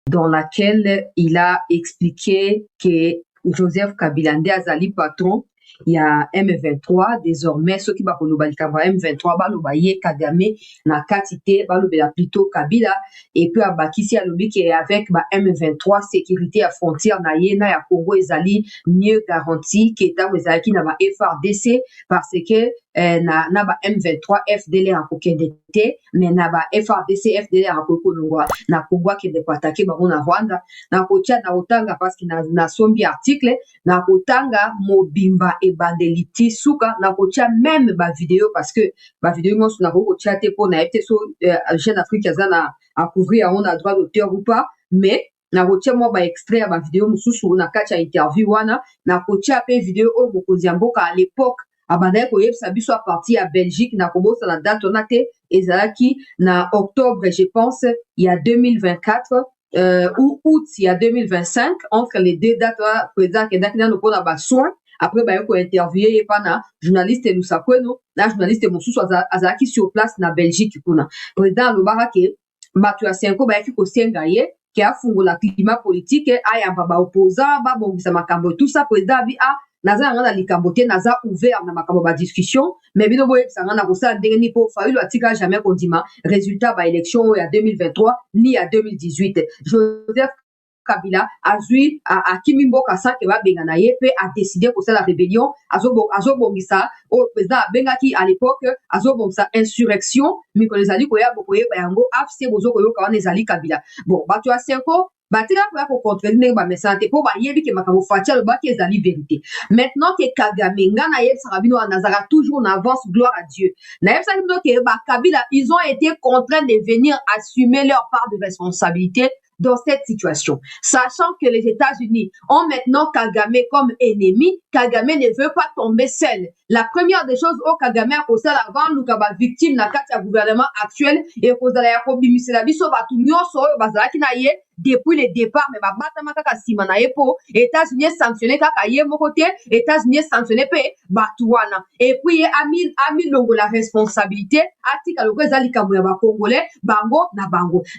dans laquelle il a expliqué que Joseph Kabila nde azali patron, il y a M23 désormais ceux qui ba koloba likambo M23 baloba ye Kagame na katite balobela plutôt Kabila et puis abakisi alobi ke avec ba M23 sécurité à frontière na ye na ya Congo ezali mieux garanti ke ta ezalaki na ba FRDC parce que na ba M23 FDL akokende te mais na ba FRDC FDL akokolongwa na Congo kende ko attaquer bango na Rwanda na kotia na otanga parce que na sombi article na kotanga mobimba ebandeliti suka na kotia même ba vidéo parce que ba vidéo mo na ko kotia te po na ete so jeune Afrique azana à couvrir on a droit d'auteur ou pas mais na kotia mo ba extrait ba vidéo mususu na katia interview wana na kotia pe vidéo o bokozi mboka à l'époque abandai koyebisa biso à partir à Belgique na kobosa na date on a te ezalaki na octobre je pense il y a 2024 ou août il y a 2025 entre les deux dates président Kedakina no pona ba soin après ba ko interviewer pana journaliste Lusakweno na journaliste mosusu azalaki sur place na Belgique kuna président lobaka ke batu ya senko ba yaki ko senga ye ke afungola climat politique aya ba opposant ba bongisa makambo tout ça président bi naza ngana likambo te naza ouvert na makambo ba discussion mais bino boye sanga na kosa ndenge ni po Fayulu atika jamais kondima résultat ba élection ya 2023 ni ya 2018 Joseph Kabila azui a Kimimboka sa ke ba benga na ye pe a décidé ko la rébellion azobongisa au président bengaki à l'époque azobongisa insurrection miko ezali ko ya bokoye bayango afse bozo ko yo ka ezali Kabila bon batu a senko batika ko contre ndenge ba mesante po ba yebi ke makambo fatia ba ki ezali vérité maintenant que Kagame ngana ye sarabino anazara toujours en avance gloire à Dieu na ye sarabino ke ba Kabila ils ont été contraints de venir assumer leur part de responsabilité dans cette situation, sachant que les États-Unis ont maintenant Kagame comme ennemi. Kagame ne veut pas tomber seul. La première des choses au Kagame a causé avant nous kaba victime na kati gouvernement actuel et cause la yakobi misela biso batu nyonso bazalaki na ye depuis le départ mais babata makaka sima na ye po États-Unis sanctionné kaka ye mokote États-Unis sanctionné pe batuana et puis ami longo la responsabilité atika loko ezali kambo ya ba congolais bango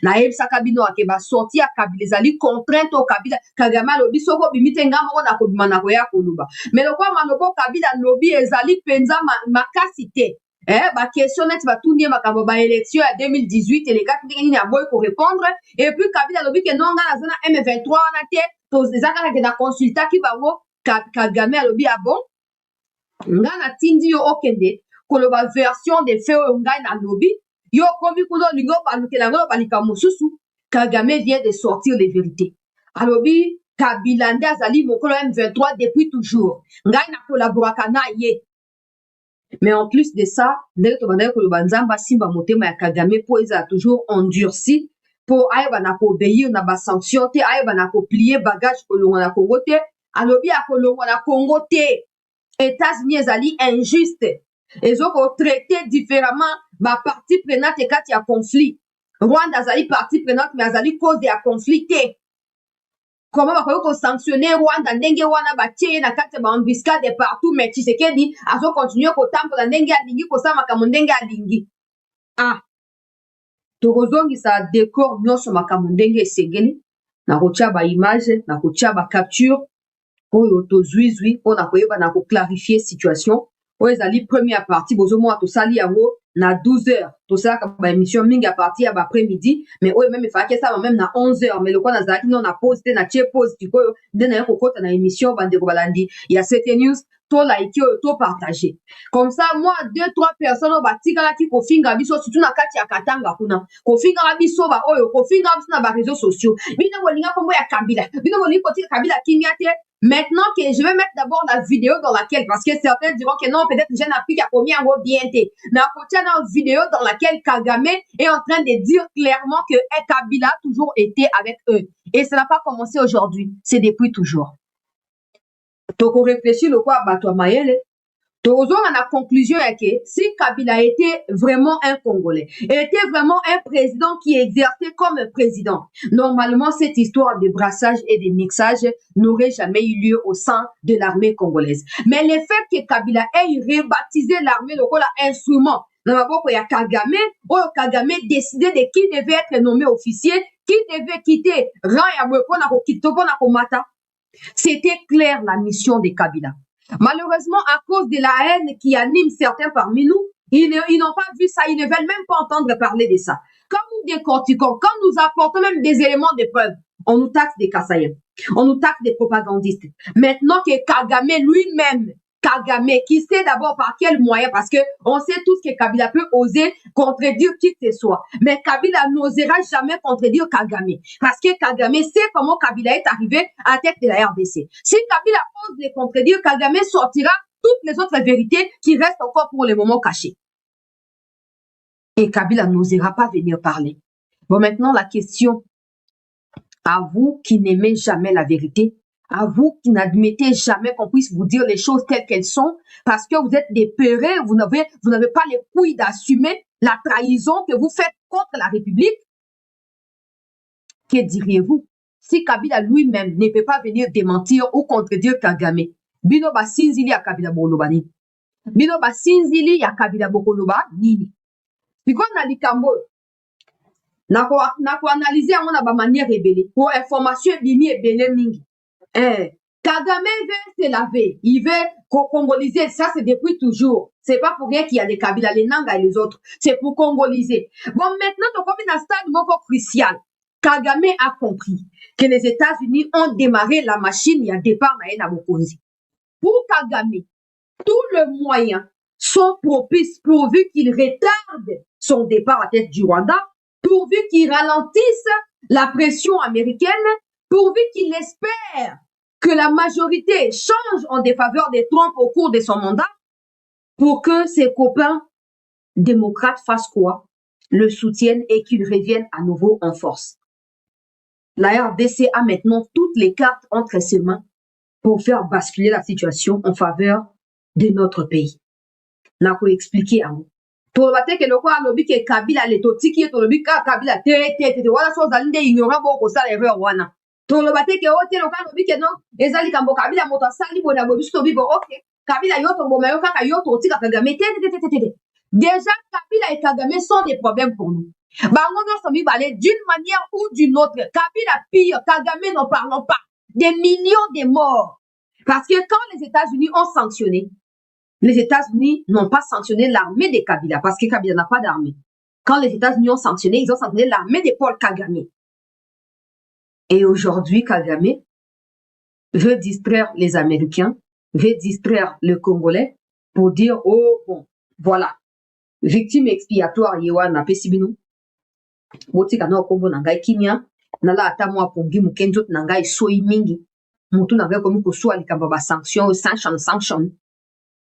na ebisaka bino akeba sorti à Kabila ezali contrainte au Kabila Kagame lobi soko bimite ngamo na kobima na koya koluba mais le quoi manoko Kabila lobi ezali penza makasite ba question net va tout nier makambo ba élection à 2018 et les gars qui a boy pour répondre et puis Kabila lobi que non nga zona M23 na te to ezaka na consulta ki bango Kagame lobi a bon nga na tindi yo okende koloba version des faits ngai na lobi yo komi kuno lingo balukela ngo balika mususu Kagame vient de sortir les vérités. Alobi Kabila nde azali mokolo M23 depuis toujours. Ngai na collaboraka na ye. Mais en plus de ça, ndenge to bandaki koloba nzamba simba motema ya Kagame po eza toujours endurci po ayeba na ko obéir na ba sanction te ayeba na ko plier bagage kolongo na Congo te. Alobi akolongo na Congo te. États-Unis ezali injuste. Ezoko traiter différemment ba partie prenante kati ya conflit. Rwanda azali partie prenante mais azali cause ya conflit te. Comment bakoyo ko sanctionner Rwanda ndenge wana batie na kati ba embuscade partout mais Tshisekedi azo continuer ko tambola ndenge alingi ko sama makambo ndenge alingi. Tokozongisa décor nyonso makambo ndenge esengeli na kotia ba image na kotia ba capture oyo tozwizwi pona koyeba na ko clarifier situation oyo ezali première partie bozomo tosali yango na 12h tosala ba émission mingi à partir ya après-midi mais oyo même ifaki ça même na 11h mais le quoi nazalaki non na pause te na tie pause tikoyo nde na ko kota na émission bandeko balandi ya CT News to like to partager comme ça moi 2-3 personnes batikala ki kofinga biso surtout na kati ya Katanga kuna kofinga biso ba oyo kofinga biso na ba réseaux sociaux bino bolinga kombo ya Kabila bino bolinga kotika Kabila kimia te. Maintenant que je vais mettre d'abord la vidéo dans laquelle, parce que certains diront que non, peut-être Jeune Afrique a commis un gros bien été. Mais à côté d'une vidéo dans laquelle Kagame est en train de dire clairement que Kabila a toujours été avec eux. Et ça n'a pas commencé aujourd'hui, c'est depuis toujours. Donc on réfléchit le quoi à Mayele. Donc on a la conclusion que si Kabila était vraiment un Congolais, était vraiment un président qui exerçait comme un président, normalement cette histoire de brassage et de mixage n'aurait jamais eu lieu au sein de l'armée congolaise. Mais le fait que Kabila ait rebaptisé l'armée le rôle instrument, dans la Kagame décidé de qui devait être nommé officier, qui devait quitter Mata. C'était clair la mission de Kabila. Malheureusement, à cause de la haine qui anime certains parmi nous, ils n'ont pas vu ça, ils ne veulent même pas entendre parler de ça. Quand nous décortiquons, quand nous apportons même des éléments de preuve, on nous taxe des Kassaïens, on nous taxe des propagandistes. Maintenant que Kagame lui-même, qui sait d'abord par quel moyen, parce que on sait tous que Kabila peut oser contredire qui que ce soit. Mais Kabila n'osera jamais contredire Kagame. Parce que Kagame sait comment Kabila est arrivé à la tête de la RDC. Si Kabila ose les contredire, Kagame sortira toutes les autres vérités qui restent encore pour le moment cachées. Et Kabila n'osera pas venir parler. Bon, maintenant, la question à vous qui n'aimez jamais la vérité, à vous qui n'admettez jamais qu'on puisse vous dire les choses telles qu'elles sont, parce que vous êtes des peureux, vous n'avez pas les couilles d'assumer la trahison que vous faites contre la République. Que diriez-vous si Kabila lui-même ne peut pas venir démentir ou contredire Kagame? Bino basinzili ya Kabila boloba nini? Bino basinzili ya Kabila boloba nini? Siko na likambo na ko analyser yango na ba manière ebele pour information ebimi ebele mingi. Kagame veut se laver, il veut congoliser, ça c'est depuis toujours. C'est pas pour rien qu'il y a les Kabila, les Nanga et les autres. C'est pour congoliser. Bon, maintenant, on comme dans un stade moko crucial. Kagame a compris que les États-Unis ont démarré la machine, il y a départ na Bokonzi. Pour Kagame, tous les moyens sont propices pourvu qu'il retarde son départ à tête du Rwanda, pourvu qu'il ralentisse la pression américaine, pourvu qu'il espère que la majorité change en défaveur de Trump au cours de son mandat, pour que ses copains démocrates fassent quoi? Le soutiennent et qu'ils reviennent à nouveau en force. La RDC a maintenant toutes les cartes entre ses mains pour faire basculer la situation en faveur de notre pays. N'a pas expliqué à vous. Tolobate ke loko alobi ke Kabila le totiki tolobi ka Kabila te wala so zalinde ignorant boko sala erreur wana. Tolobate ke ote loko alobi ke non ezali kambo Kabila moto asali bona bobi to bibo OK. Kabila yoto boma yo kaka yoto tika Kagame te. Déjà Kabila et Kagame sont des problèmes pour nous. Bango no somi balé d'une manière ou d'une autre. Kabila pire, Kagame n'en parlons pas. Des millions de morts. Parce que quand les États-Unis ont sanctionné, les États-Unis n'ont pas sanctionné l'armée de Kabila parce que Kabila n'a pas d'armée. Quand les États-Unis ont sanctionné, ils ont sanctionné l'armée de Paul Kagame. Et aujourd'hui, Kagame veut distraire les Américains, veut distraire le Congolais pour dire, oh bon, voilà, victime expiatoire, Yewana Pesibino. Botika na Kongo nangai kimia, nala atamwa pongi mukenzo nangai soi mingi. Mutu nangai komi kusua likamba ba sanction.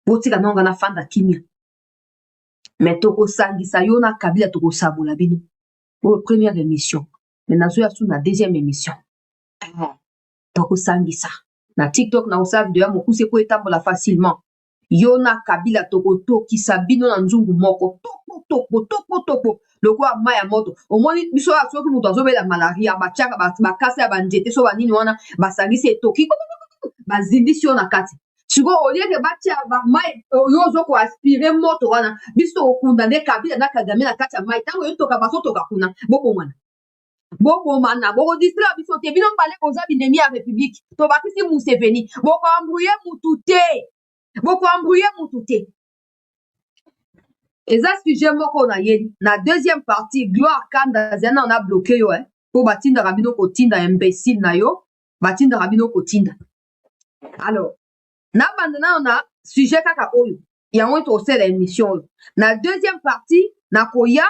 Botika na ngana fanda kimia. Mais toko sangisa yona Kabila toko sabola bino. Pour première émission. Mais nazo ya sous la deuxième émission. Toko sangisa. Na TikTok na usa video ya mokuse ko etambola facilement. Yona Kabila toko toki sabino na nzungu moko. Toko. Loko maya moto. Omoni biso ya soki muto azobela malaria bachaka bakasa ya banjete so banini wana basangisi toki. Bazindisi yo na kati. Siko olie ke batia ba mai yozo ko aspirer moto wana biso okunda ne Kabila na Kagame na kati ya mai tango yo toka baso toka kuna boko mana boko distraire biso te bino pale koza bindemi ya République to bakisi Museveni boko embrouiller mutute eza sujet moko na yeli na deuxième partie Gloire Kanda zena on a bloqué yo po batinda rabino kotinda imbécile na yo batinda rabino kotinda. Alors na bandana on a sujet kaka oyo yango to sel émission na deuxième partie na koya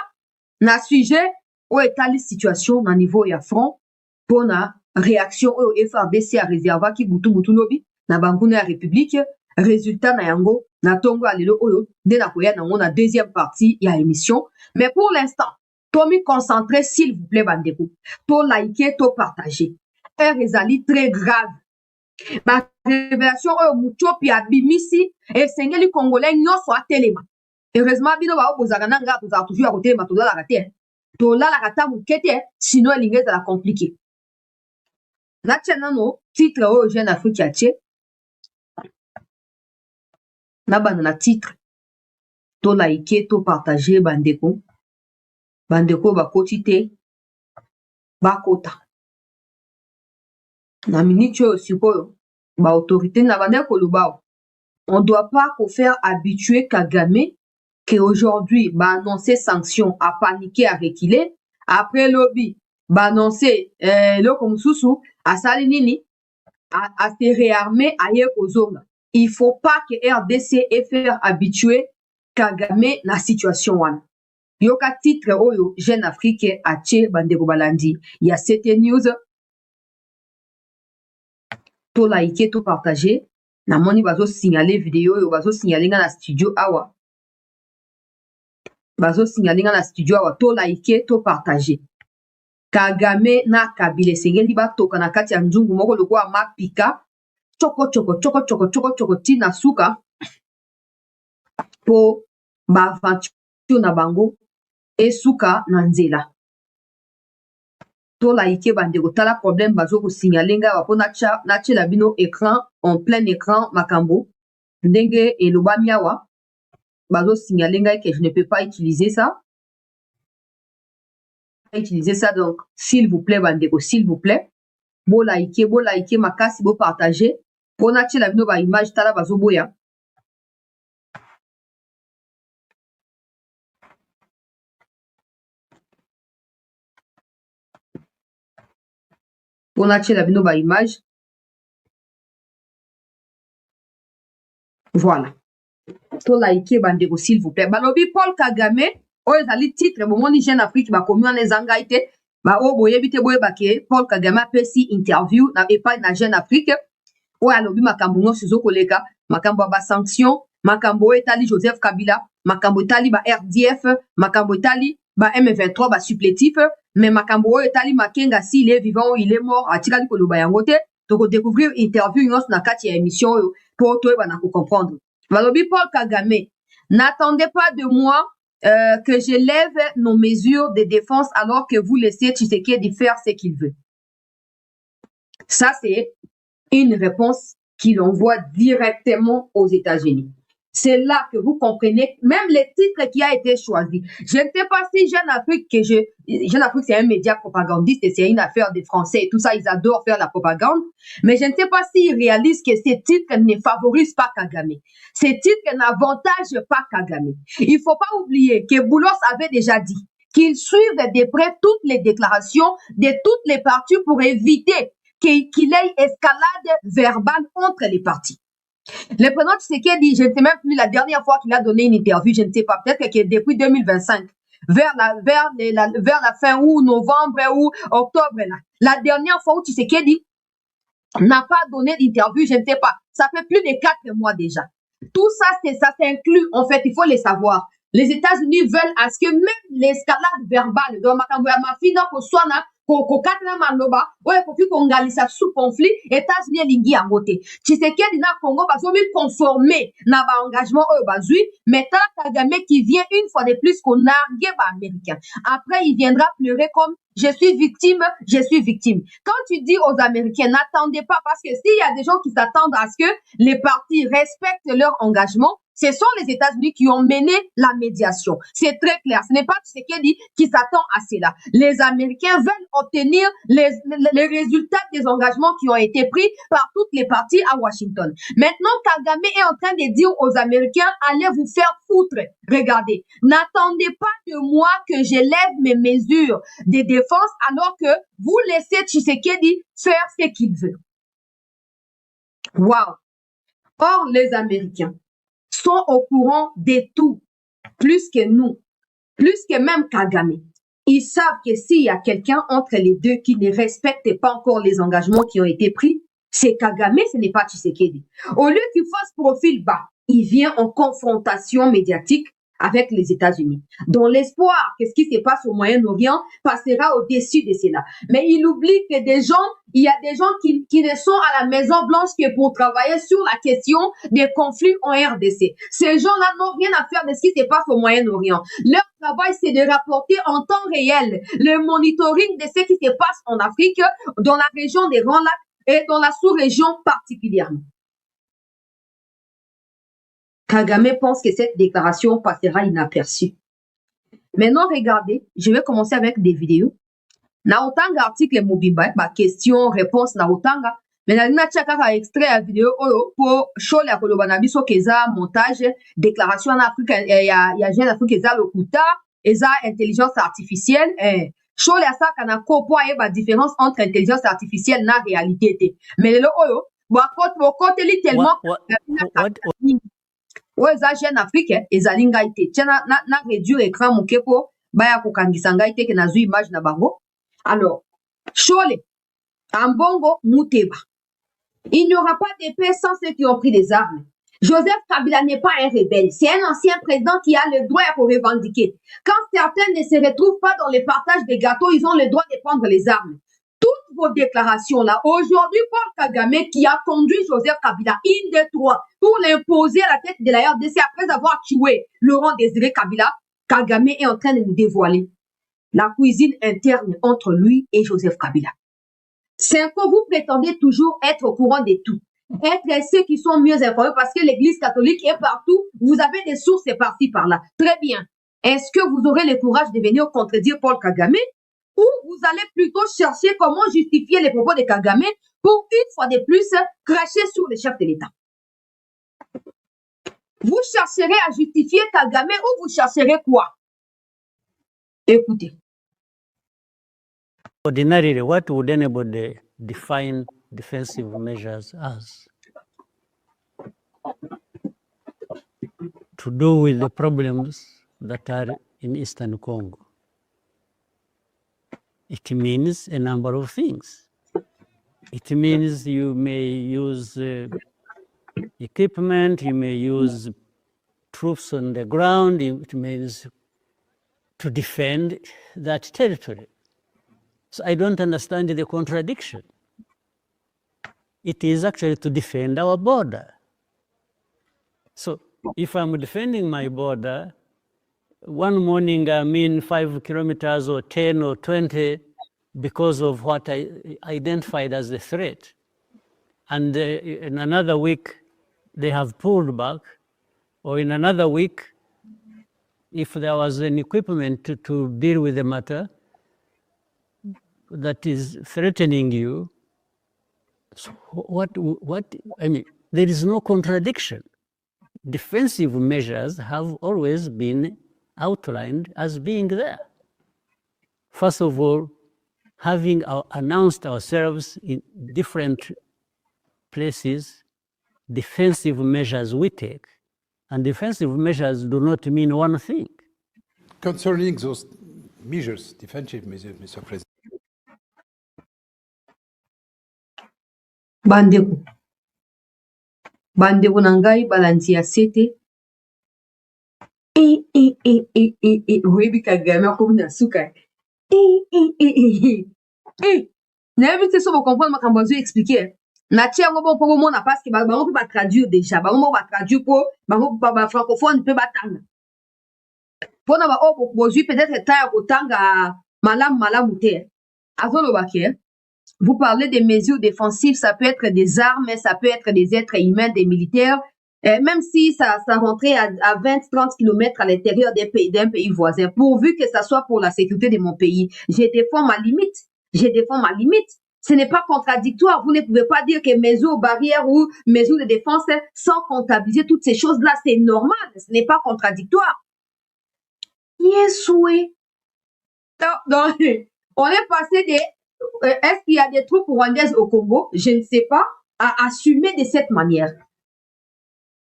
na sujet o etali situation na niveau ya front pour na réaction au FRDC a réserva ki butu lobi na banguna ya République résultat na yango na tongo alelo oyo de na koya na na deuxième partie ya émission. Mais pour l'instant tomi concentrer s'il vous plaît bandeko to liker to partager heure ezali très grave. Ba révélation oyo muchopi abimisi esengeli congolais nyonso atelema. Heureusement bino ba opozaka na nga tozala toujours à côté ma tolalaka te tolalaka ta mukete sinon elingi ezala compliqué. Natia nano titre oyo Jeune Afrique atie na bana na titre to like to partager bandeko bakoti te bakota na minute oyo sikoyo baautorité na bande koloba on ne doit pas faire habituer Kagame qu'aujourd'hui annoncer sanctions, à paniquer, à reculer. Après lobby annoncer le komsusu à salinini à se réarmer ailleurs aux zones. Il faut pas que RDC ait faire habituer Kagame na situation wana. Yoka titre oyo Jeune Afrique atie bandeko balandi. Il y a cette news. To liker, to partager. Na moni bazo signaler vidéo yo bazo signaler nga na studio awa. Bazo signaler nga na studio awa to liker, to partager. Kagame na Kabila sengeli batoka na kati ya nzungu moko lokwa mapika. Choko tina suka po ba aventure na bango esuka na nzela. To like bandeko tala problème bazo ko signaler nga wapo na tchela bino écran en plein écran makambo ndenge eloba miawa bazo signaler nga que je ne peux pas utiliser ça. Donc s'il vous plaît bandeko, s'il vous plaît bo like makasi bo partager po na tchela bino ba image tala bazo boya. Po na tchela bino ba image. Voilà. To like bandeko s'il vous plaît. Balobi Paul Kagame oyo ezali titre bomoni Jeune Afrique bakomi wana ezanga ite ba o boyebi te boyeba ke Paul Kagame apesi interview na epai na Jeune Afrique oyo alobi makambo nyonso ezokoleka makambo ya basanction makambo oyo etali Joseph Kabila makambo etali ba RDF makambo etali ba M23 ba supplétif mais makambo oyo etali Makenga s'il est vivant ou il est mort atikali koloba yango te toko découvrir interview nyonso na kati ya émission oyo po toyeba na ko comprendre. Balobi Paul Kagame, n'attendez pas de moi que je lève nos mesures de défense alors que vous laissez Tshisekedi faire ce qu'il veut. Ça, c'est une réponse qu'il envoie directement aux États-Unis. C'est là que vous comprenez même le titre qui a été choisi. Je ne sais pas si Jeune Afrique, Jeune Afrique c'est un média propagandiste et c'est une affaire des Français et tout ça, ils adorent faire la propagande. Mais je ne sais pas s'ils réalisent que ces titres ne favorisent pas Kagame. Ces titres n'avantagent pas Kagame. Il ne faut pas oublier que Boulos avait déjà dit qu'il suive de près toutes les déclarations de toutes les parties pour éviter qu'il y ait escalade verbale entre les partis. Le président Tshisekedi, je ne sais même plus la dernière fois qu'il a donné une interview, je ne sais pas, peut-être que depuis 2025, vers la fin août, novembre ou octobre, la dernière fois où Tshisekedi n'a pas donné d'interview, je ne sais pas, ça fait plus de 4 mois déjà. Tout ça, ça s'inclut, en fait, il faut les savoir. Les États-Unis veulent à ce que même l'escalade verbale de Mafina Koswana kokatela maloba oyo ekoki kongalisa sous conflit États-Unis elingi yango te Tshisekedi na Congo bazomi conformer na baengagement oyo bazwi mais tala Kagame qui vient une fois de plus qu'on nargue ba américain après il viendra pleurer comme je suis victime. Quand tu dis aux Américains n'attendez pas parce que s'il y a des gens qui s'attendent à ce que les partis respectent leur engagement, ce sont les États-Unis qui ont mené la médiation. C'est très clair. Ce n'est pas Tshisekedi qui s'attend à cela. Les Américains veulent obtenir les résultats des engagements qui ont été pris par toutes les parties à Washington. Maintenant, Kagame est en train de dire aux Américains, allez vous faire foutre. Regardez, n'attendez pas de moi que je lève mes mesures de défense alors que vous laissez Tshisekedi faire ce qu'il veut. Wow. Or, les Américains sont au courant de tout, plus que nous, plus que même Kagame. Ils savent que s'il y a quelqu'un entre les deux qui ne respecte pas encore les engagements qui ont été pris, c'est Kagame, ce n'est pas Tshisekedi. Au lieu qu'il fasse profil bas, il vient en confrontation médiatique avec les États-Unis, dans l'espoir que ce qui se passe au Moyen-Orient passera au-dessus de cela. Mais il oublie que il y a des gens qui ne sont à la Maison-Blanche que pour travailler sur la question des conflits en RDC. Ces gens-là n'ont rien à faire de ce qui se passe au Moyen-Orient. Leur travail, c'est de rapporter en temps réel le monitoring de ce qui se passe en Afrique, dans la région des Grands Lacs et dans la sous-région particulièrement. Kagame pense que cette déclaration passera inaperçue. Maintenant, regardez, je vais commencer avec des vidéos. na otanga article mobimba ba question réponse na otanga mais na tia kaka extrait ya vidéo oyo po show ya koloba na biso keza montage déclaration na Afrique ya Jeune Afrique eza lokuta eza intelligence artificielle show ya saka na ko po ayeba différence entre intelligence artificielle na réalité te mais lelo oyo côté tellement oyo eza Jeune Afrique ezali ngai te tia na réduire écran moke po baya kokangisa ngai te ke nazwi image na bango. Alors Chole Ambongo Mouteba, il n'y aura pas de paix sans ceux qui ont pris des armes. Joseph Kabila n'est pas un rebelle, c'est un ancien président qui a le droit pour revendiquer. Quand certains ne se retrouvent pas dans le partage des gâteaux, ils ont le droit de prendre les armes. Toutes vos déclarations là, aujourd'hui, Paul Kagame qui a conduit Joseph Kabila, une des trois, pour l'imposer à la tête de la RDC après avoir tué Laurent Désiré Kabila, Kagame est en train de nous dévoiler la cuisine interne entre lui et Joseph Kabila. C'est que vous prétendez toujours être au courant de tout, être ceux qui sont mieux informés parce que l'Église catholique est partout, vous avez des sources par-ci par-là. Très bien. Est-ce que vous aurez le courage de venir contredire Paul Kagame ou vous allez plutôt chercher comment justifier les propos de Kagame pour une fois de plus cracher sur le chef de l'État? Vous chercherez à justifier Kagame ou vous chercherez quoi? Écoutez. Ordinarily, what would anybody define defensive measures as? To do with the problems that are in Eastern Congo. It means a number of things. It means you may use equipment, you may use troops on the ground, it means to defend that territory. So I don't understand the contradiction. It is actually to defend our border. So if I'm defending my border, one morning I'm in 5 kilometers or 10 or 20 because of what I identified as a threat. And in another week, they have pulled back, or in another week, if there was an equipment to deal with the matter that is threatening you, so what, I mean, there is no contradiction. Defensive measures have always been outlined as being there. First of all, having announced ourselves in different places, defensive measures we take, and defensive measures do not mean one thing. Concerning those measures, defensive measures, Mr. President. Bandeko nangai balanzi ya sete. Oyebi Kagame akomi na suka. Nayebi te so bo comprendre makambo azo expliquer. Na tia yango bon po bomona parce que bango mpe batraduire déjà, bango moko batraduire po bango francophone mpe batanga. Mpona baoyo bozwi peut-être temps ya kotanga malamu te. Azoloba ke vous parlez des mesures défensives, ça peut être des armes, ça peut être des êtres humains, des militaires, même si ça rentrait à 20-30 km à l'intérieur d'un pays voisin, pourvu que ça soit pour la sécurité de mon pays. Je défends ma limite. Ce n'est pas contradictoire. Vous ne pouvez pas dire que mesures barrières ou mesures de défense sans comptabiliser toutes ces choses-là, c'est normal. Ce n'est pas contradictoire. Yes, oui. Donc, on est passé des... Est-ce qu'il y a des troupes rwandaises au Congo? Je ne sais pas. À assumer de cette manière.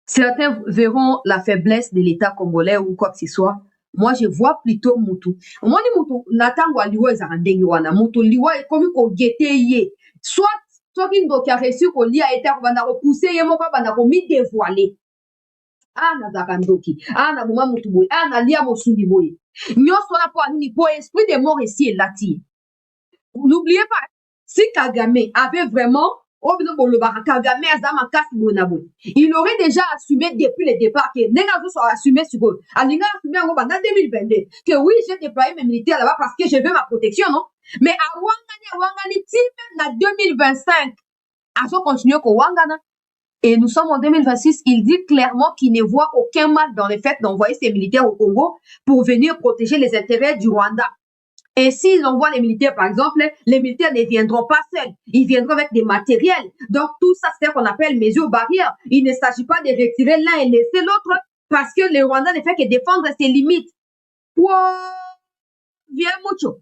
Certains verront la faiblesse de l'État congolais ou quoi que ce soit. Moi, je vois plutôt Moutou. Moi, Moutou, natango aliwa ezarandenge wana. Moutou liwa ekomi ko gete ye. Soit qui qui a reçu qu'on lit a été repoussé, et mon papa n'a commis dévoilé. Na zakandoki, na boma Moutou boy, na lia mosuni boy. Nyos wana po anini po esprit de mort ici et là. N'oubliez pas, si Kagame avait vraiment, il aurait déjà assumé depuis le départ que Nengazo soit assumé sur eux. Alinga assumé en 2022 que oui, j'ai déployé mes militaires là-bas parce que je veux ma protection, non? Mais à Wangani, même en 2025, à ce continuer qu'au Wangana. Et nous sommes en 2026, il dit clairement qu'il ne voit aucun mal dans le fait d'envoyer ses militaires au Congo pour venir protéger les intérêts du Rwanda. Et s'ils envoient les militaires, par exemple, les militaires ne viendront pas seuls. Ils viendront avec des matériels. Donc, tout ça, c'est ce qu'on appelle mesures barrières. Il ne s'agit pas de retirer l'un et laisser l'autre parce que le Rwanda ne fait que défendre ses limites. Wow! Viens, mucho.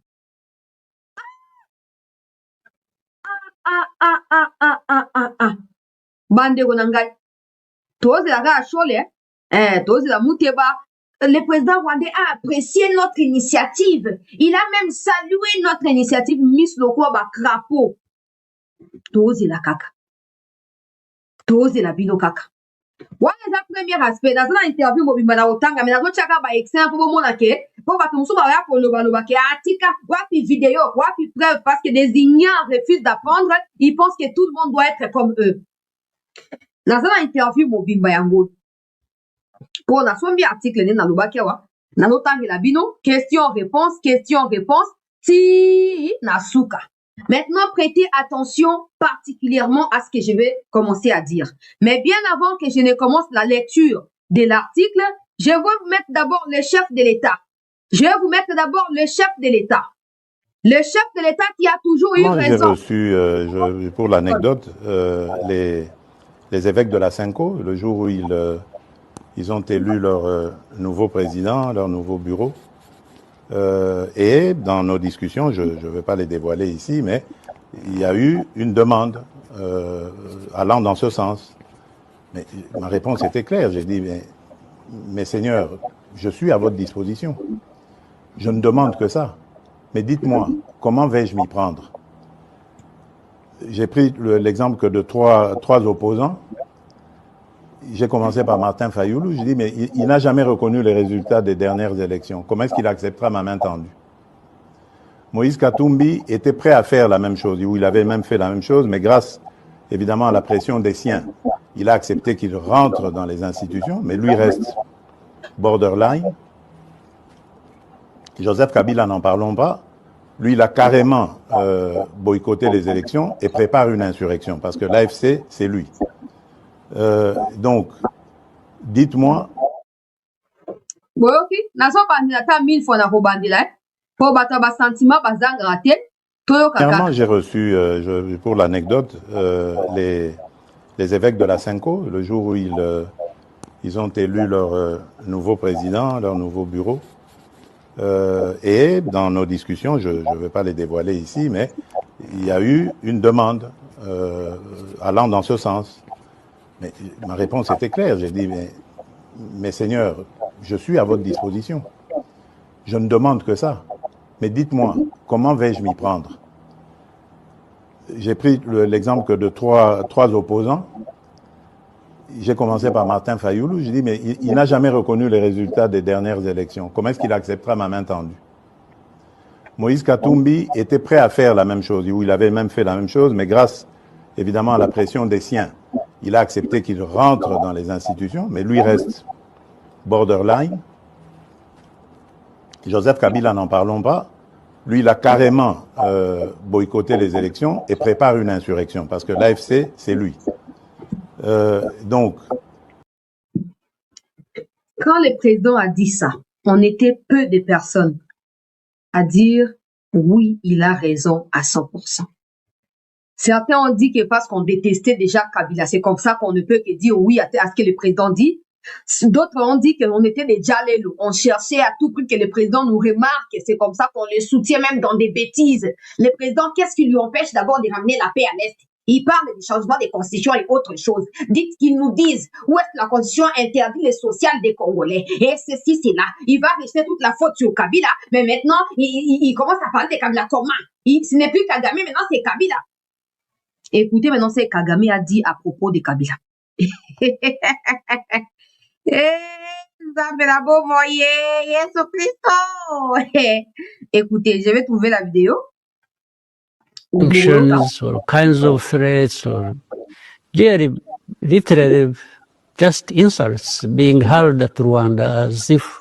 Bande Gonangai. Tous la Chole, tous la Mouteba. Le président rwandais a apprécié notre initiative. Il a même salué notre initiative Miss Lokoba Crapaud. Tous la kaka. Tous la bino kaka. Ouais, c'est le premier aspect. Dans une interview, mobimba na otanga, mais dans chaka ba exemple pour mon ake, pour ba tumsu ba ya pour le ke article, wapi vidéo, wapi preuve, parce que des ignorants refusent d'apprendre, ils pensent que tout le monde doit être comme eux. Dans une interview, mobimba yango. Pour la sombi article ne na lobake wa, na otanga la bino, question-réponse, si na suka. Maintenant, prêtez attention particulièrement à ce que je vais commencer à dire. Mais bien avant que je ne commence la lecture de l'article, je vais vous mettre d'abord le chef de l'État. Le chef de l'État qui a toujours eu raison. J'ai reçu, pour l'anecdote, les évêques de la Cinco, le jour où ils ont élu leur nouveau président, leur nouveau bureau. Et dans nos discussions, je ne vais pas les dévoiler ici, mais il y a eu une demande allant dans ce sens. Mais ma réponse était claire. J'ai dit, mais Seigneur, je suis à votre disposition. Je ne demande que ça. Mais dites-moi, comment vais-je m'y prendre? J'ai pris l'exemple que de trois opposants. J'ai commencé par Martin Fayoulou. Je dis, mais il n'a jamais reconnu les résultats des dernières élections. Comment est-ce qu'il acceptera ma main tendue? Moïse Katumbi était prêt à faire la même chose, ou il avait même fait la même chose, mais grâce, évidemment, à la pression des siens, il a accepté qu'il rentre dans les institutions, mais lui reste borderline. Joseph Kabila, n'en parlons pas. Lui, il a carrément boycotté les élections et prépare une insurrection, parce que l'AFC, c'est lui. Donc, dites-moi. Oui, ok. Naso bandilata 1000 fois na bandila. Pour battre bas sentiment bas zangrate. Dernièrement, j'ai reçu, pour l'anecdote, les évêques de la Cinco, le jour où ils ont élu leur nouveau président, leur nouveau bureau. Et dans nos discussions, je ne vais pas les dévoiler ici, mais il y a eu une demande allant dans ce sens. Mais ma réponse était claire. J'ai dit, mais Seigneur, je suis à votre disposition. Je ne demande que ça. Mais dites-moi, comment vais-je m'y prendre? J'ai pris l'exemple que de trois opposants. J'ai commencé par Martin Fayoulou. Je dis, mais il n'a jamais reconnu les résultats des dernières élections. Comment est-ce qu'il acceptera ma main tendue? Moïse Katumbi était prêt à faire la même chose, ou il avait même fait la même chose, mais grâce, évidemment, à la pression des siens, il a accepté qu'il rentre dans les institutions, mais lui reste borderline. Joseph Kabila, n'en parlons pas. Lui, il a carrément boycotté les élections et prépare une insurrection, parce que l'AFC, c'est lui. Donc, quand le président a dit ça, on était peu de personnes à dire oui, il a raison à 100%. Certains ont dit que parce qu'on détestait déjà Kabila, c'est comme ça qu'on ne peut que dire oui à ce que le président dit. D'autres ont dit qu'on était des Djalelo. On cherchait à tout prix que le président nous remarque. C'est comme ça qu'on le soutient même dans des bêtises. Le président, qu'est-ce qui lui empêche d'abord de ramener la paix à l'Est? Il parle du changement des constitutions et autres choses. Dites qu'ils nous disent où est-ce que la constitution interdit le social des Congolais. Et ceci, c'est là. Il va rester toute la faute sur Kabila. Mais maintenant, il commence à parler de Kabila comment? Ce n'est plus Kagame, maintenant c'est Kabila. Écoutez maintenant ce que Kagame a dit à propos de Kabila. Écoutez, je vais trouver la vidéo. Sanctions or kinds of threats or literally just insults being hurled at Rwanda as if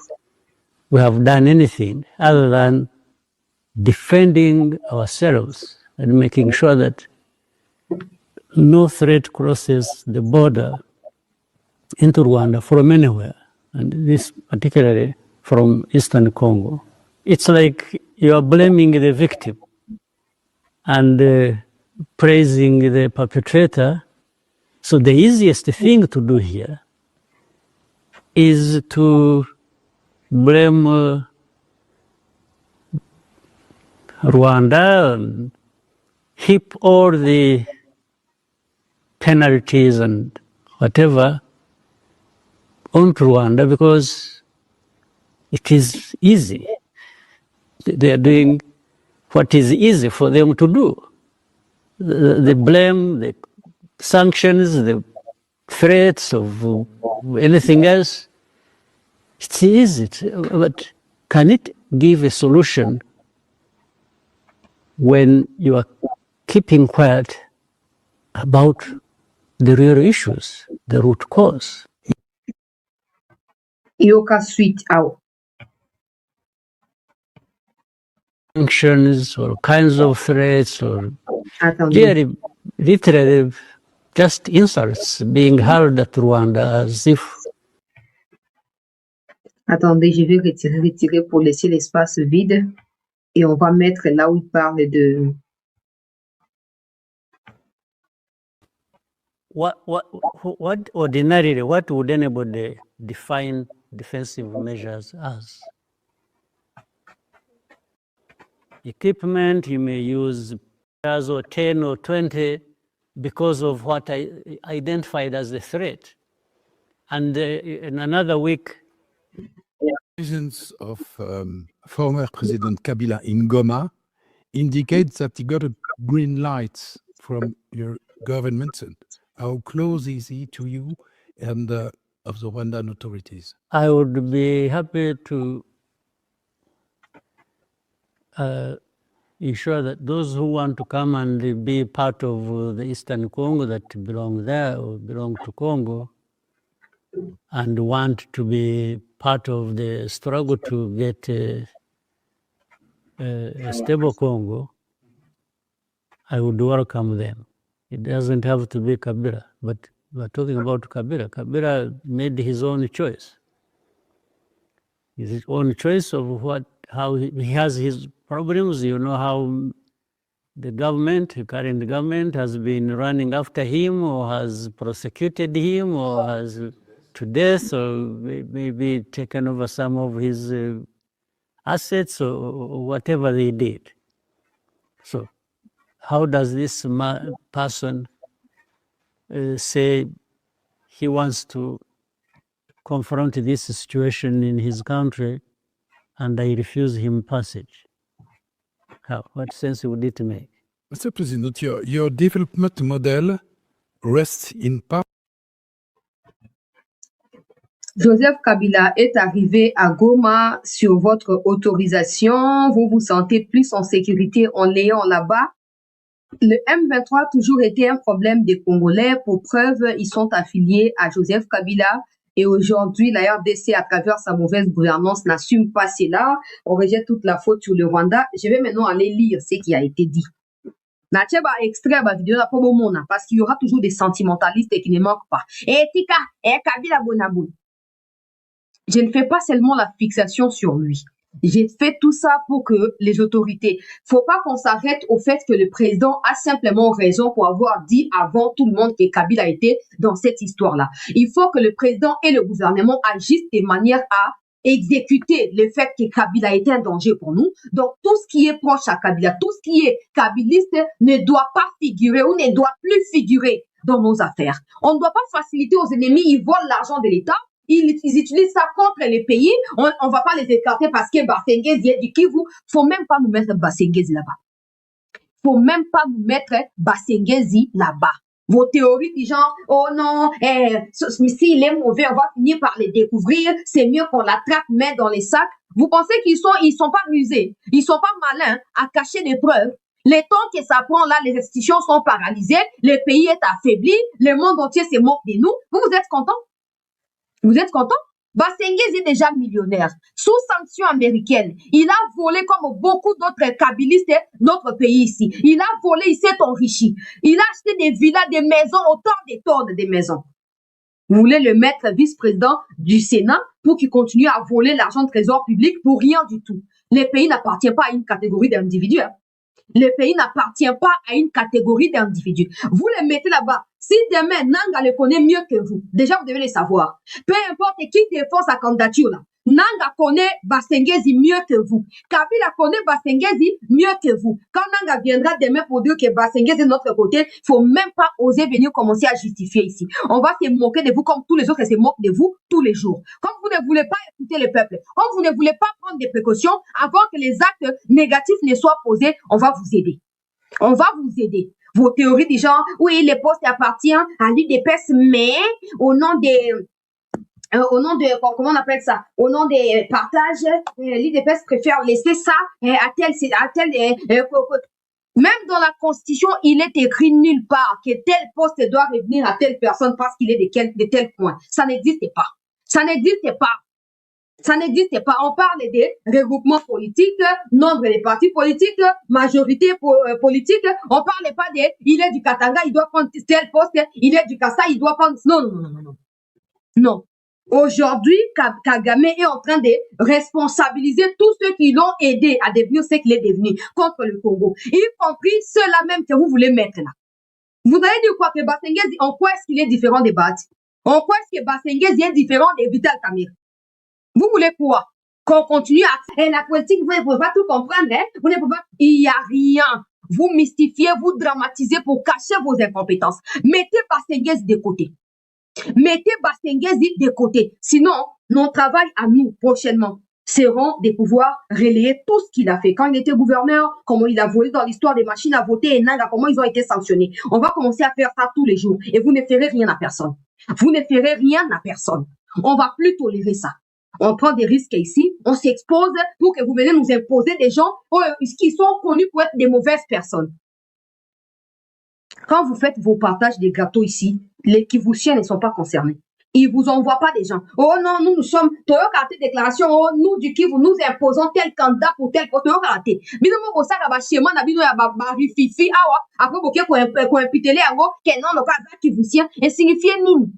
we have done anything other than defending ourselves and making sure that no threat crosses the border into Rwanda from anywhere, and this particularly from Eastern Congo. It's like you are blaming the victim and praising the perpetrator. So the easiest thing to do here is to blame Rwanda and heap all the penalties and whatever onto Rwanda because it is easy. They are doing what is easy for them to do. The blame, the sanctions, the threats of anything else, it's easy. But can it give a solution when you are keeping quiet about the real issues, the root cause? Yoka suite out. Sanctions or kinds of threats or Attendez. literally just insults being hurled at Rwanda as if. Attendez, je vais retirer pour laisser l'espace vide et on va mettre là où il parle de. What ordinarily, what would anybody define defensive measures as? Equipment, you may use or 10 or 20 because of what I identified as a threat. And in another week, Presence of former President Kabila in Goma indicates that he got a green light from your government. And how close is he to you and of the Rwandan authorities? I would be happy to ensure that those who want to come and be part of the Eastern Congo that belong there or belong to Congo and want to be part of the struggle to get a stable Congo, I would welcome them. It doesn't have to be Kabila, but we're talking about Kabila. Kabila made his own choice. His own choice of how he has his problems. You know how the current government has been running after him or has prosecuted him or has to death or maybe taken over some of his assets or whatever they did. So how does this person say he wants to confront this situation in his country and I refuse him passage? What sense would it make? Mr. President, your development model rests in part. Joseph Kabila est arrivé à Goma sur votre autorisation. Vous vous sentez plus en sécurité en l'ayant là-bas. Le M23 a toujours été un problème des Congolais. Pour preuve, ils sont affiliés à Joseph Kabila. Et aujourd'hui, la RDC, à travers sa mauvaise gouvernance, n'assume pas cela. On rejette toute la faute sur le Rwanda. Je vais maintenant aller lire ce qui a été dit. Extrait vidéo parce qu'il y aura toujours des sentimentalistes qui ne manquent pas. Et Tika, et Kabila Bonabou. Je ne fais pas seulement la fixation sur lui. J'ai fait tout ça pour que les autorités, faut pas qu'on s'arrête au fait que le président a simplement raison pour avoir dit avant tout le monde que Kabila était dans cette histoire-là. Il faut que le président et le gouvernement agissent de manière à exécuter le fait que Kabila est un danger pour nous. Donc, tout ce qui est proche à Kabila, tout ce qui est kabiliste ne doit pas figurer ou ne doit plus figurer dans nos affaires. On ne doit pas faciliter aux ennemis, ils volent l'argent de l'État. Ils utilisent ça contre les pays. On va pas les écarter parce que Basengezi est du Kivu. Faut même pas nous mettre Basengezi là-bas. Faut même pas nous mettre Basengezi là-bas. Vos théories du genre, oh non, s'il est mauvais, on va finir par les découvrir. C'est mieux qu'on l'attrape, met dans les sacs. Vous pensez ils sont pas rusés. Ils sont pas malins à cacher des preuves. Les temps que ça prend là, les institutions sont paralysées. Le pays est affaibli. Le monde entier se moque de nous. Vous êtes contents? Vous êtes content? Basengezi est déjà millionnaire. Sous sanctions américaines, il a volé comme beaucoup d'autres kabilistes notre pays ici. Il a volé, il s'est enrichi. Il a acheté des villas, des maisons, autant des tonnes de maisons. Vous voulez le mettre vice-président du Sénat pour qu'il continue à voler l'argent de trésor public pour rien du tout. Les pays n'appartiennent pas à une catégorie d'individus. Hein. Le pays n'appartient pas à une catégorie d'individus. Vous les mettez là-bas. Si demain, Nanga le connaît mieux que vous, déjà vous devez le savoir. Peu importe qui défend sa candidature là. Nanga connaît Basengezi mieux que vous. Kabila connaît Basengezi mieux que vous. Quand Nanga viendra demain pour dire que Basengezi est de notre côté, il faut même pas oser venir commencer à justifier ici. On va se moquer de vous comme tous les autres se moquent de vous tous les jours. Comme vous ne voulez pas écouter le peuple, comme vous ne voulez pas prendre des précautions avant que les actes négatifs ne soient posés, on va vous aider. On va vous aider. Vos théories du genre, oui, le poste appartient à l'UDPS, mais au nom comment on appelle ça, au nom des partages, l'UDPS préfère laisser ça à tel, même dans la Constitution, il est écrit nulle part que tel poste doit revenir à telle personne parce qu'il est de tel point. Ça n'existe pas. Ça n'existe pas. Ça n'existe pas. On parle des regroupements politiques, nombre des partis politiques, majorité politique. On parle pas des, il est du Katanga, il doit prendre tel poste, il est du Kassa, il doit prendre, non. Non. Aujourd'hui, Kagame est en train de responsabiliser tous ceux qui l'ont aidé à devenir ce qu'il est devenu contre le Congo, y compris ceux-là même que vous voulez mettre là. Vous allez dire quoi que Basengezi, en quoi est-ce qu'il est différent des Bati? En quoi est-ce que Basengezi est différent de Vital Kamerhe? Vous voulez quoi? Qu'on continue à... Et la politique, vous ne pouvez pas tout comprendre, hein? Vous ne pouvez pas... Il n'y a rien. Vous mystifiez, vous dramatisez pour cacher vos incompétences. Mettez Basengezi de côté. Mettez Basengezi de côté. Sinon, notre travail à nous, prochainement, seront de pouvoir relayer tout ce qu'il a fait. Quand il était gouverneur, comment il a volé dans l'histoire des machines à voter et Nanga, comment ils ont été sanctionnés. On va commencer à faire ça tous les jours. Et vous ne ferez rien à personne. Vous ne ferez rien à personne. On va plus tolérer ça. On prend des risques ici, on s'expose pour que vous venez nous imposer des gens qui sont connus pour être des mauvaises personnes. Quand vous faites vos partages des gâteaux ici, les Kivusiens ne sont pas concernés. Ils vous envoient pas des gens. Oh non, nous sommes, Toyo Karaté déclaration, oh, nous du Kivu, nous imposons tel candidat pour tel poste, Toyo Karaté. Bino mo kosa ka ba schéma na bino ya ba rififi awa, après boke ko impitele yango, que non, le cas Kivusien, et signifie nini?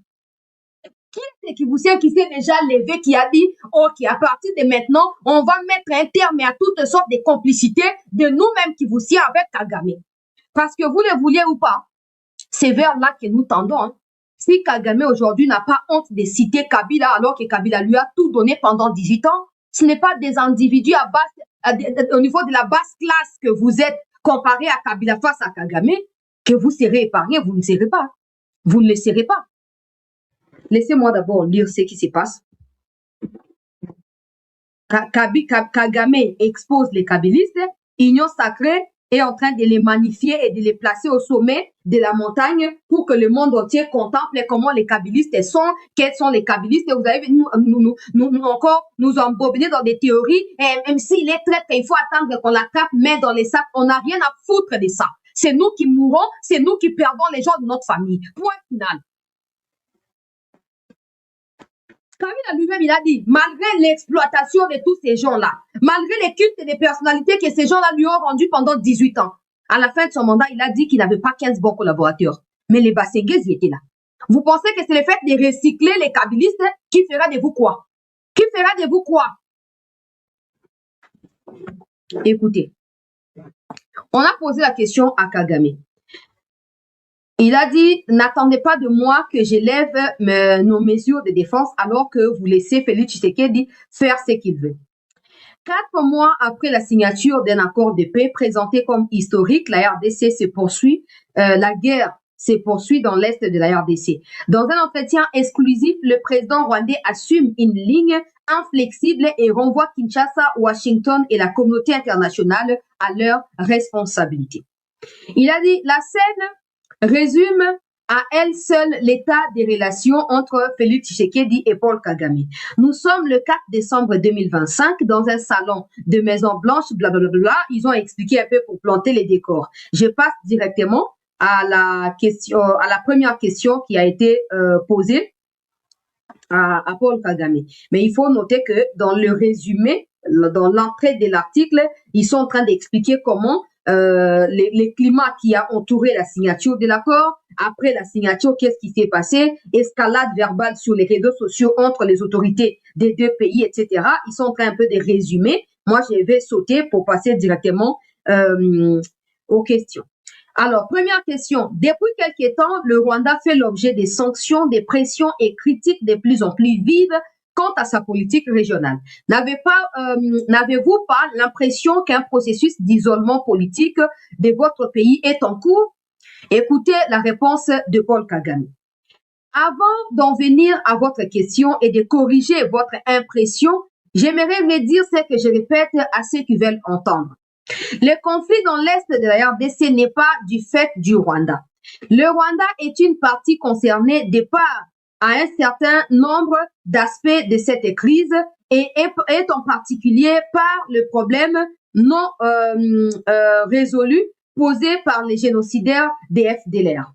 Qui est ce Kivousien qui s'est déjà levé, qui a dit, ok, à partir de maintenant, on va mettre un terme à toutes sortes de complicités de nous-mêmes Kivousiens avec Kagame. Parce que vous le vouliez ou pas, c'est vers là que nous tendons. Hein. Si Kagame aujourd'hui n'a pas honte de citer Kabila alors que Kabila lui a tout donné pendant 18 ans, ce n'est pas des individus au niveau de la basse classe que vous êtes comparé à Kabila face à Kagame que vous serez épargné, vous ne serez pas. Vous ne le serez pas. Laissez-moi d'abord lire ce qui se passe. Kagame expose les kabylistes, Union sacrée est en train de les magnifier et de les placer au sommet de la montagne pour que le monde entier contemple comment les kabylistes sont, quels sont les kabylistes. Et vous avez nous embobiner dans des théories. Et même s'il est traître, il faut attendre qu'on la cape, mais dans les sacs, on n'a rien à foutre de ça. C'est nous qui mourrons, c'est nous qui perdons les gens de notre famille. Point final. Kabila lui-même, il a dit, malgré l'exploitation de tous ces gens-là, malgré les cultes et les personnalités que ces gens-là lui ont rendues pendant 18 ans, à la fin de son mandat, il a dit qu'il n'avait pas 15 bons collaborateurs. Mais les Basengezi étaient là. Vous pensez que c'est le fait de recycler les kabylistes qui fera de vous quoi? Qui fera de vous quoi? Écoutez, on a posé la question à Kagame. Il a dit, n'attendez pas de moi que j'élève nos mesures de défense alors que vous laissez Félix Tshisekedi faire ce qu'il veut. 4 mois après la signature d'un accord de paix présenté comme historique, la RDC se poursuit, la guerre se poursuit dans l'est de la RDC. Dans un entretien exclusif, le président rwandais assume une ligne inflexible et renvoie Kinshasa, Washington et la communauté internationale à leur responsabilité. Il a dit, la scène résume à elle seule l'état des relations entre Félix Tshisekedi et Paul Kagame. Nous sommes le 4 décembre 2025 dans un salon de Maison Blanche, blablabla. Ils ont expliqué un peu pour planter les décors. Je passe directement à la première question qui a été posée à Paul Kagame. Mais il faut noter que dans le résumé, dans l'entrée de l'article, ils sont en train d'expliquer comment les climats qui a entouré la signature de l'accord. Après la signature, qu'est-ce qui s'est passé? Escalade verbale sur les réseaux sociaux entre les autorités des deux pays, etc. Ils sont en train un peu de résumer moi, je vais sauter pour passer directement aux questions. Alors, première question. Depuis quelque temps, le Rwanda fait l'objet des sanctions, des pressions et critiques de plus en plus vives quant à sa politique régionale. N'avez-vous pas l'impression qu'un processus d'isolement politique de votre pays est en cours? Écoutez la réponse de Paul Kagame. Avant d'en venir à votre question et de corriger votre impression, j'aimerais redire ce que je répète à ceux qui veulent entendre. Le conflit dans l'Est de la RDC n'est pas du fait du Rwanda. Le Rwanda est une partie concernée de part à un certain nombre d'aspects de cette crise et est en particulier par le problème non résolu posé par les génocidaires des FDLR.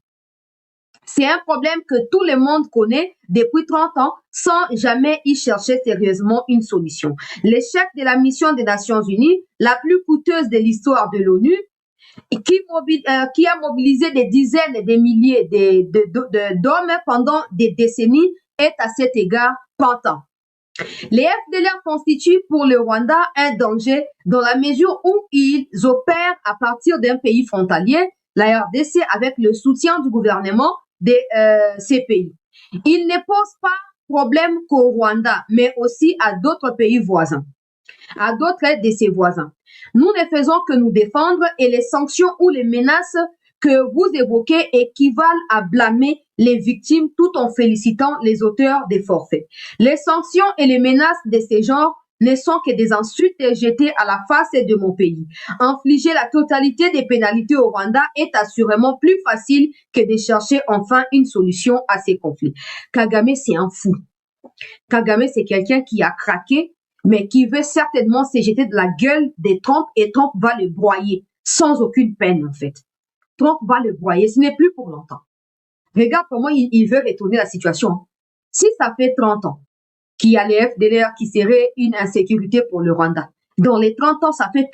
C'est un problème que tout le monde connaît depuis 30 ans sans jamais y chercher sérieusement une solution. L'échec de la mission des Nations Unies, la plus coûteuse de l'histoire de l'ONU, qui a mobilisé des dizaines et des milliers d'hommes pendant des décennies, est à cet égard pantant. Les FDLR constituent pour le Rwanda un danger dans la mesure où ils opèrent à partir d'un pays frontalier, la RDC, avec le soutien du gouvernement de ces pays. Ils ne posent pas problème qu'au Rwanda, mais aussi à d'autres pays voisins, à d'autres de ses voisins. Nous ne faisons que nous défendre et les sanctions ou les menaces que vous évoquez équivalent à blâmer les victimes tout en félicitant les auteurs des forfaits. Les sanctions et les menaces de ce genre ne sont que des insultes jetées à la face de mon pays. Infliger la totalité des pénalités au Rwanda est assurément plus facile que de chercher enfin une solution à ces conflits. Kagame, c'est un fou. Kagame, c'est quelqu'un qui a craqué, mais qui veut certainement se jeter de la gueule de Trump et Trump va le broyer sans aucune peine, en fait. Trump va le broyer, ce n'est plus pour longtemps. Regarde comment il veut retourner la situation. Si ça fait 30 ans qu'il y a les FDLR qui seraient une insécurité pour le Rwanda, dans les 30 ans, ça fait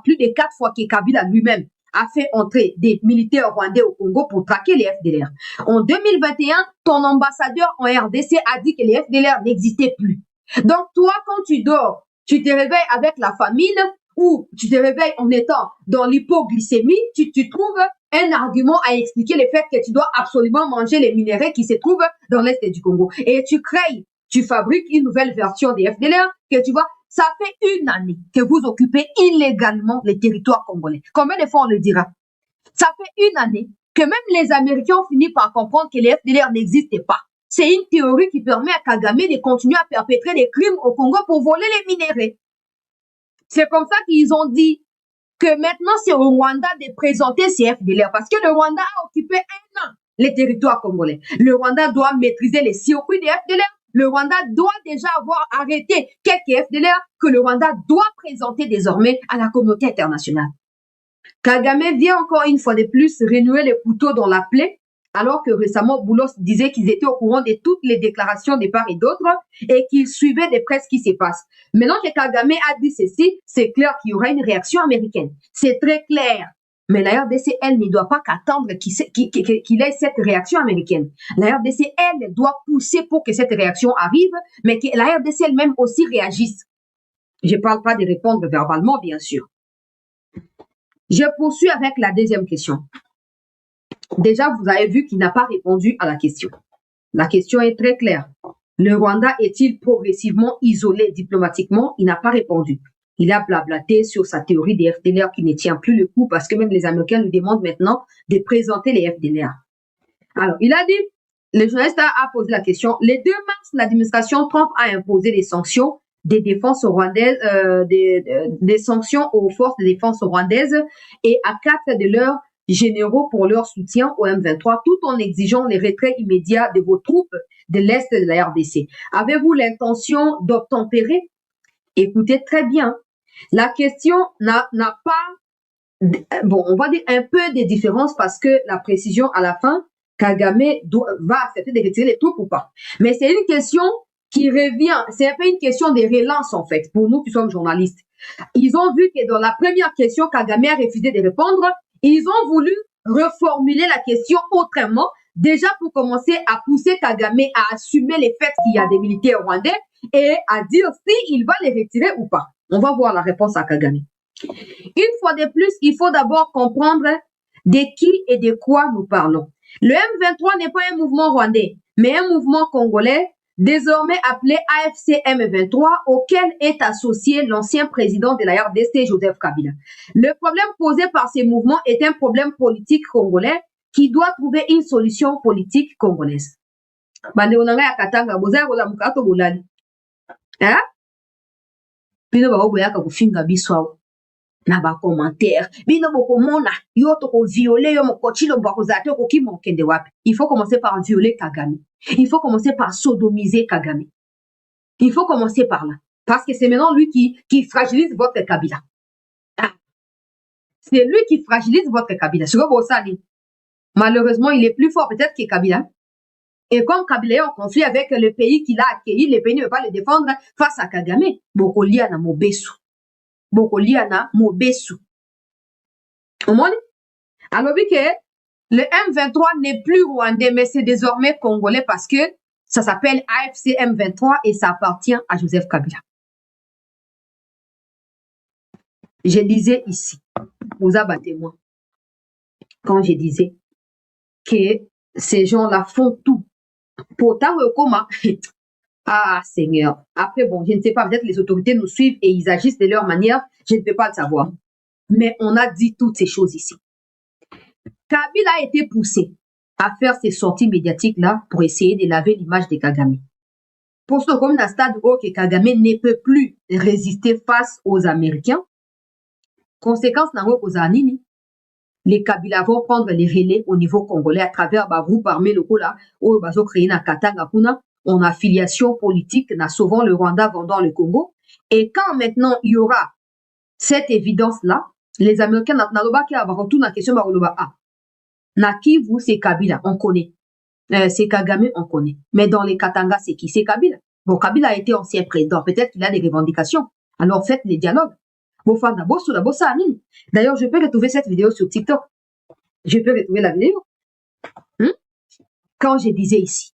plus de 4 fois que Kabila lui-même a fait entrer des militaires rwandais au Congo pour traquer les FDLR. En 2021, ton ambassadeur en RDC a dit que les FDLR n'existaient plus. Donc toi, quand tu dors, tu te réveilles avec la famine ou tu te réveilles en étant dans l'hypoglycémie, tu trouves un argument à expliquer le fait que tu dois absolument manger les minéraux qui se trouvent dans l'Est du Congo. Et tu crées, tu fabriques une nouvelle version des FDLR que tu vois, ça fait une année que vous occupez illégalement les territoires congolais. Combien de fois on le dira? Ça fait une année que même les Américains ont fini par comprendre que les FDLR n'existaient pas. C'est une théorie qui permet à Kagame de continuer à perpétrer des crimes au Congo pour voler les minéraux. C'est comme ça qu'ils ont dit que maintenant c'est au Rwanda de présenter ces FDLR parce que le Rwanda a occupé un an les territoires congolais. Le Rwanda doit maîtriser les circuits des FDLR. Le Rwanda doit déjà avoir arrêté quelques FDLR que le Rwanda doit présenter désormais à la communauté internationale. Kagame vient encore une fois de plus renouer les couteaux dans la plaie, alors que récemment Boulos disait qu'ils étaient au courant de toutes les déclarations de part et d'autre et qu'ils suivaient de près ce qui se passe. Maintenant que Kagame a dit ceci, c'est clair qu'il y aura une réaction américaine. C'est très clair. Mais la RDC, elle, ne doit pas qu'attendre qu'il ait cette réaction américaine. La RDC, elle, doit pousser pour que cette réaction arrive, mais que la RDC elle-même aussi réagisse. Je ne parle pas de répondre verbalement, bien sûr. Je poursuis avec la deuxième question. Déjà, vous avez vu qu'il n'a pas répondu à la question. La question est très claire. Le Rwanda est-il progressivement isolé diplomatiquement? Il n'a pas répondu. Il a blablaté sur sa théorie des FDLR qui ne tient plus le coup parce que même les Américains lui demandent maintenant de présenter les FDLR. Alors, il a dit, le journaliste a posé la question, le 2 mars, l'administration Trump a imposé des sanctions des défenses rwandaises, des sanctions aux forces de défense rwandaises et à 4 de leurs généraux pour leur soutien au M23, tout en exigeant les retraits immédiats de vos troupes de l'Est de la RDC. Avez-vous l'intention d'obtempérer? Écoutez très bien. La question n'a pas, bon, on va dire un peu de différence parce que la précision à la fin, Kagame va accepter de retirer les troupes ou pas. Mais c'est une question qui revient, c'est un peu une question de relance en fait, pour nous qui sommes journalistes. Ils ont vu que dans la première question, Kagame a refusé de répondre. Ils ont voulu reformuler la question autrement, déjà pour commencer à pousser Kagame à assumer le fait qu'il y a des militaires rwandais et à dire s'il va les retirer ou pas. On va voir la réponse à Kagame. Une fois de plus, il faut d'abord comprendre de qui et de quoi nous parlons. Le M23 n'est pas un mouvement rwandais, mais un mouvement congolais, désormais appelé AFC M23, auquel est associé l'ancien président de la RDC, Joseph Kabila. Le problème posé par ces mouvements est un problème politique congolais qui doit trouver une solution politique congolaise. Bande onanga ya katanga boza kola mukato bolali. Hein? Bino ba oboyaka kufinga biswa na ba commentaire. Bino bokomona yo to ko violer yo mokochilo bakozate ko ki mokende wapi. Il faut commencer par violer Kagame. Il faut commencer par sodomiser Kagame. Il faut commencer par là parce que c'est maintenant lui qui fragilise votre Kabila. Ah. C'est lui qui fragilise votre Kabila. Malheureusement, il est plus fort peut-être que Kabila. Et comme Kabila est en conflit avec le pays qu'il a accueilli, le pays ne veut pas le défendre face à Kagame. Bokolia na mobesu. Bokolia na mobesu. Alors, oui que le M23 n'est plus rwandais, mais c'est désormais congolais parce que ça s'appelle AFC M23 et ça appartient à Joseph Kabila. Je disais ici, vous abattez-moi, quand je disais que ces gens-là font tout. Pourtant, comment? Ah, Seigneur. Après, bon, je ne sais pas, peut-être les autorités nous suivent et ils agissent de leur manière. Je ne peux pas le savoir. Mais on a dit toutes ces choses ici. Kabila a été poussé à faire ces sorties médiatiques-là pour essayer de laver l'image de Kagame. Pour ce comme dans le stade où Kagame ne peut plus résister face aux Américains, conséquence, les Kabila vont prendre les relais au niveau congolais à travers groupe armé locaux là, où ils ont créé na Katanga Kuna, on a affiliation politique, na sauvant le Rwanda, vendant le Congo. Et quand maintenant il y aura cette évidence-là, les Américains n'ont qui avoir retour la question na Kivu, c'est Kabila, on connaît. C'est Kagame, on connaît. Mais dans les Katanga, c'est qui? C'est Kabila. Bon, Kabila a été ancien président, peut-être qu'il a des revendications. Alors faites les dialogues. D'ailleurs, je peux retrouver cette vidéo sur TikTok. Je peux retrouver la vidéo. Quand je disais ici,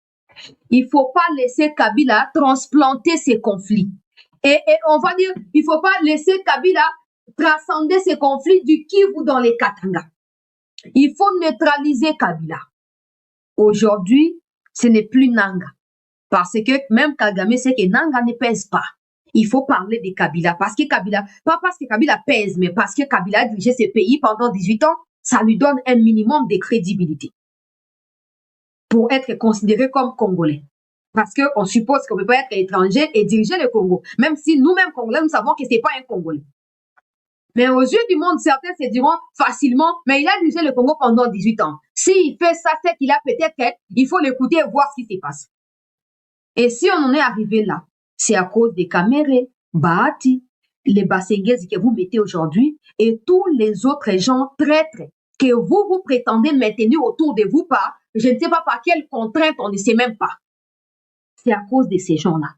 il faut pas laisser Kabila transplanter ses conflits. Et on va dire, il faut pas laisser Kabila transcender ses conflits du Kivu dans les Katanga. Il faut neutraliser Kabila. Aujourd'hui, ce n'est plus Nanga. Parce que même Kagame sait que Nanga ne pèse pas. Il faut parler de Kabila. Parce que Kabila, pas parce que Kabila pèse, mais parce que Kabila a dirigé ce pays pendant 18 ans, ça lui donne un minimum de crédibilité. Pour être considéré comme Congolais. Parce qu'on suppose qu'on ne peut pas être étranger et diriger le Congo. Même si nous-mêmes, Congolais, nous savons que ce n'est pas un Congolais. Mais aux yeux du monde, certains se diront facilement, mais il a dirigé le Congo pendant 18 ans. S'il fait ça, c'est qu'il a peut-être, il faut l'écouter et voir ce qui se passe. Et si on en est arrivé là, c'est à cause des Kamere, Bahati, les Basengezi que vous mettez aujourd'hui et tous les autres gens traîtres que vous prétendez maintenir autour de vous par, je ne sais pas par quelle contrainte, on ne sait même pas. C'est à cause de ces gens-là.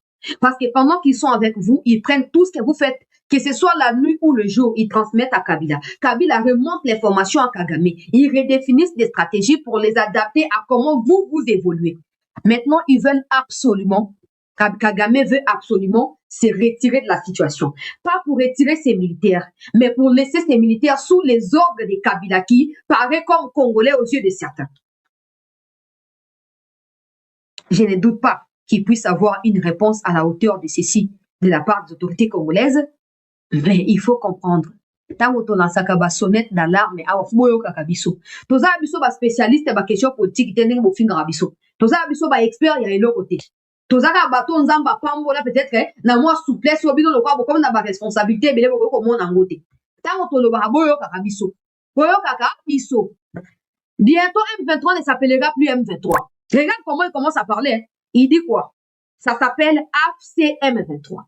Parce que pendant qu'ils sont avec vous, ils prennent tout ce que vous faites, que ce soit la nuit ou le jour, ils transmettent à Kabila. Kabila remonte l'information à Kagame. Ils redéfinissent des stratégies pour les adapter à comment vous évoluez. Maintenant, ils veulent absolument, Kagame veut absolument se retirer de la situation. Pas pour retirer ses militaires, mais pour laisser ses militaires sous les ordres de Kabila qui paraît comme Congolais aux yeux de certains. Je ne doute pas qu'il puisse avoir une réponse à la hauteur de ceci de la part des autorités congolaises, mais il faut comprendre. Tant que tu as sonnette d'alarme, tu as spécialiste en question politique, tu as expert, il y a l'autre côté. Tu as bateau nzamba pambola peut-être na moi souplesse au bidon le quoi comme na ba responsabilité belé ko mo na ngote. Tant que tu as boyo kaka biso. Boyo kaka biso. Bientôt M23 ne s'appellera plus M23. Regarde comment il commence à parler. Hein. Il dit quoi? Ça s'appelle AFC M23.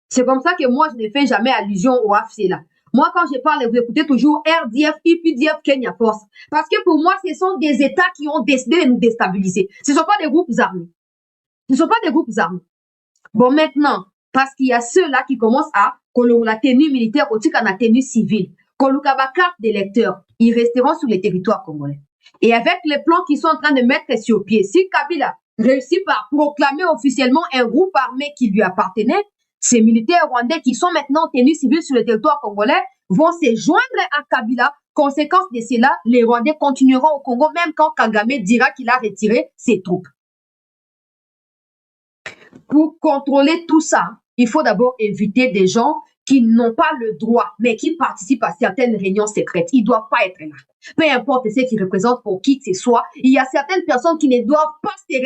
C'est comme ça que moi, je ne fais jamais allusion au AFC là. Moi, quand je parle, vous écoutez toujours RDF, IPDF, Kenya Force. Parce que pour moi, ce sont des États qui ont décidé de nous déstabiliser. Ce ne sont pas des groupes armés. Ce ne sont pas des groupes armés. Bon, maintenant, parce qu'il y a ceux-là qui commencent à, qu'on la tenue militaire, aussi qu'on a tenue civile, qu'on a la carte d'électeurs, ils resteront sur les territoires congolais. Et avec les plans qu'ils sont en train de mettre sur pied, si Kabila réussit par proclamer officiellement un groupe armé qui lui appartenait, Ces militaires rwandais qui sont maintenant tenus civils sur le territoire congolais vont se joindre à Kabila. Conséquence de cela, les Rwandais continueront au Congo même quand Kagame dira qu'il a retiré ses troupes. Pour contrôler tout ça, il faut d'abord éviter des gens qui n'ont pas le droit, mais qui participent à certaines réunions secrètes. Ils ne doivent pas être là. Peu importe ce qu'ils représentent pour qui que ce soit, il y a certaines personnes qui ne doivent pas se réunir.